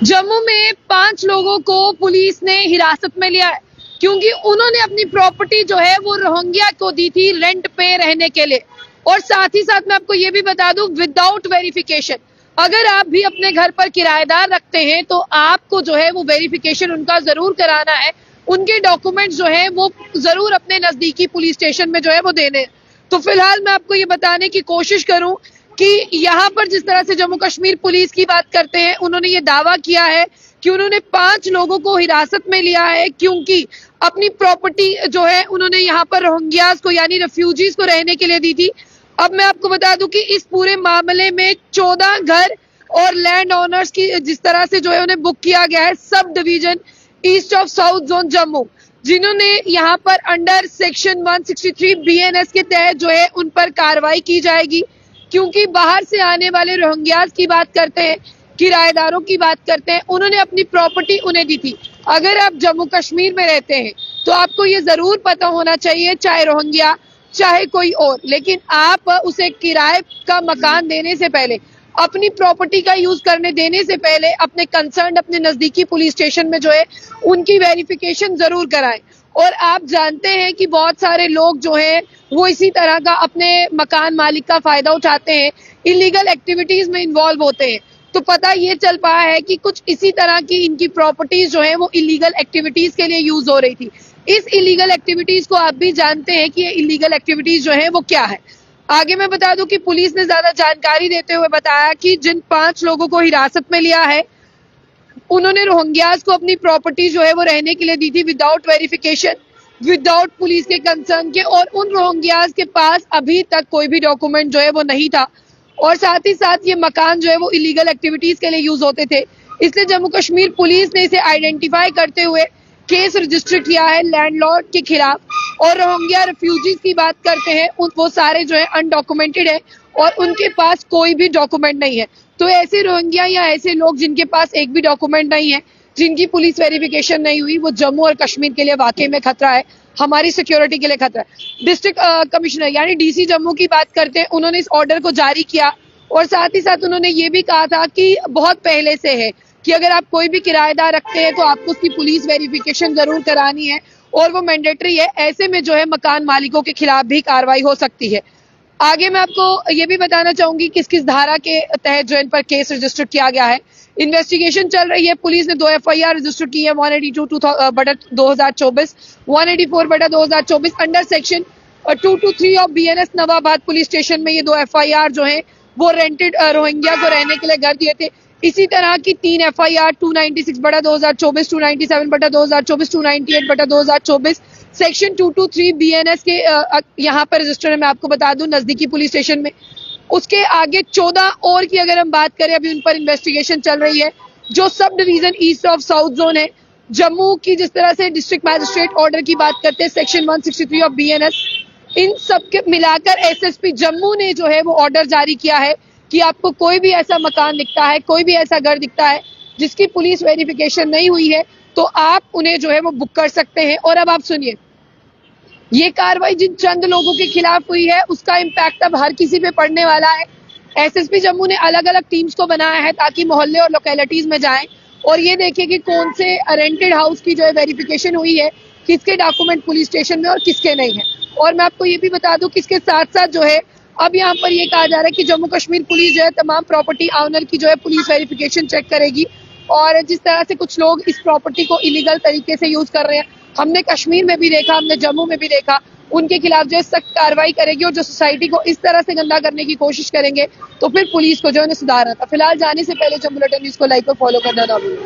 जम्मू में 5 लोगों को पुलिस ने हिरासत में लिया है क्योंकि उन्होंने अपनी प्रॉपर्टी जो है वो रोहिंग्या को दी थी रेंट पे रहने के लिए। और साथ ही साथ मैं आपको ये भी बता दूं, विदाउट वेरिफिकेशन। अगर आप भी अपने घर पर किराएदार रखते हैं तो आपको जो है वो वेरिफिकेशन उनका जरूर कराना है। उनके डॉक्यूमेंट्स जो है वो जरूर अपने नजदीकी पुलिस स्टेशन में जो है वो देने। तो फिलहाल मैं आपको ये बताने की कोशिश करूं कि यहाँ पर जिस तरह से जम्मू कश्मीर पुलिस की बात करते हैं, उन्होंने ये दावा किया है कि उन्होंने 5 लोगों को हिरासत में लिया है क्योंकि अपनी प्रॉपर्टी जो है उन्होंने यहाँ पर रोहिंग्यास को यानी रेफ्यूजीज को रहने के लिए दी थी। अब मैं आपको बता दूं कि इस पूरे मामले में 14 घर और लैंड ओनर्स की जिस तरह से जो है उन्हें बुक किया गया है sub division east of south zone Jammu, जिन्होंने यहाँ पर अंडर सेक्शन 163 BNS के तहत जो है उन पर कार्रवाई की जाएगी। क्योंकि बाहर से आने वाले रोहिंग्यास की बात करते हैं, किराएदारों की बात करते हैं, उन्होंने अपनी प्रॉपर्टी उन्हें दी थी। अगर आप जम्मू कश्मीर में रहते हैं तो आपको ये जरूर पता होना चाहिए, चाहे रोहिंग्या चाहे कोई और, लेकिन आप उसे किराए का मकान देने से पहले, अपनी प्रॉपर्टी का यूज करने देने से पहले अपने कंसर्न अपने नजदीकी पुलिस स्टेशन में जो है उनकी वेरिफिकेशन जरूर कराएं। और आप जानते हैं कि बहुत सारे लोग जो हैं वो इसी तरह का अपने मकान मालिक का फायदा उठाते हैं, इलीगल एक्टिविटीज में इन्वॉल्व होते हैं। तो पता ये चल पाया है कि कुछ इसी तरह की इनकी प्रॉपर्टीज जो है वो इलीगल एक्टिविटीज के लिए यूज हो रही थी। इस इलीगल एक्टिविटीज को आप भी जानते हैं कि ये इलीगल एक्टिविटीज जो है वो क्या है। आगे मैं बता दूं कि पुलिस ने ज्यादा जानकारी देते हुए बताया कि जिन 5 लोगों को हिरासत में लिया है उन्होंने रोहिंग्यास को अपनी प्रॉपर्टी जो है वो रहने के लिए दी थी विदाउट वेरिफिकेशन, विदाउट पुलिस के कंसर्न के, और उन रोहिंग्यास के पास अभी तक कोई भी डॉक्यूमेंट जो है वो नहीं था। और साथ ही साथ ये मकान जो है वो इलीगल एक्टिविटीज के लिए यूज होते थे। इसलिए जम्मू कश्मीर पुलिस ने इसे आइडेंटिफाई करते हुए केस रजिस्टर किया है लैंडलॉर्ड के खिलाफ। और रोहिंग्या रिफ्यूजीज की बात करते हैं, वो सारे जो है अनडॉक्यूमेंटेड है और उनके पास कोई भी डॉक्यूमेंट नहीं है। तो ऐसे रोहिंग्या या ऐसे लोग जिनके पास एक भी डॉक्यूमेंट नहीं है, जिनकी पुलिस वेरिफिकेशन नहीं हुई, वो जम्मू और कश्मीर के लिए वाकई में खतरा है, हमारी सिक्योरिटी के लिए खतरा है। डिस्ट्रिक्ट कमिश्नर यानी DC जम्मू की बात करते हैं, उन्होंने इस ऑर्डर को जारी किया और साथ ही साथ उन्होंने ये भी कहा था कि बहुत पहले से है कि अगर आप कोई भी किराएदार रखते हैं तो आपको उसकी पुलिस वेरिफिकेशन जरूर करानी है और वो मैंडेटरी है। ऐसे में जो है मकान मालिकों के खिलाफ भी कार्रवाई हो सकती है। आगे मैं आपको ये भी बताना चाहूंगी किस किस धारा के तहत जो इन पर केस रजिस्टर किया गया है। इन्वेस्टिगेशन चल रही है, पुलिस ने 2 FIR रजिस्टर की है, 182/2024, 184/2024 under section 223 of BNS Nawabad police station में। ये 2 FIR जो है वो रेंटेड रोहिंग्या को रहने के लिए घर दिए थे। इसी तरह की 3 FIR 296/2024, 297/2024, 298/2024 सेक्शन 223 BNS के यहाँ पर रजिस्टर है। मैं आपको बता दूं नजदीकी पुलिस स्टेशन में। उसके आगे 14 और की अगर हम बात करें, अभी उन पर इन्वेस्टिगेशन चल रही है। जो sub division east of south zone है जम्मू की, जिस तरह से डिस्ट्रिक्ट मैजिस्ट्रेट ऑर्डर की बात करते हैं सेक्शन 163 ऑफ BNS, इन सब के मिलाकर SSP जम्मू ने जो है वो ऑर्डर जारी किया है कि आपको कोई भी ऐसा मकान दिखता है, कोई भी ऐसा घर दिखता है जिसकी पुलिस वेरिफिकेशन नहीं हुई है, तो आप उन्हें जो है वो बुक कर सकते हैं। और अब आप सुनिए, ये कार्रवाई जिन चंद लोगों के खिलाफ हुई है उसका इम्पैक्ट अब हर किसी पे पड़ने वाला है। SSP जम्मू ने अलग अलग टीम्स को बनाया है ताकि मोहल्ले और लोकेलिटीज में जाएं और ये देखें कि कौन से रेंटेड हाउस की जो है वेरिफिकेशन हुई है, किसके डॉक्यूमेंट पुलिस स्टेशन में और किसके नहीं है। और मैं आपको ये भी बता दूं कि इसके साथ साथ जो है अब यहाँ पर ये कहा जा रहा है कि जम्मू कश्मीर पुलिस जो है तमाम प्रॉपर्टी ऑनर की जो है पुलिस वेरिफिकेशन चेक करेगी। और जिस तरह से कुछ लोग इस प्रॉपर्टी को इलीगल तरीके से यूज कर रहे हैं, हमने कश्मीर में भी देखा, हमने जम्मू में भी देखा, उनके खिलाफ जो है सख्त कार्रवाई करेगी। और जो सोसाइटी को इस तरह से गंदा करने की कोशिश करेंगे तो फिर पुलिस को जो है सुधारना था। फिलहाल जाने से पहले जम्मू बुलेटिन न्यूज को लाइक और फॉलो करना ना भूलें।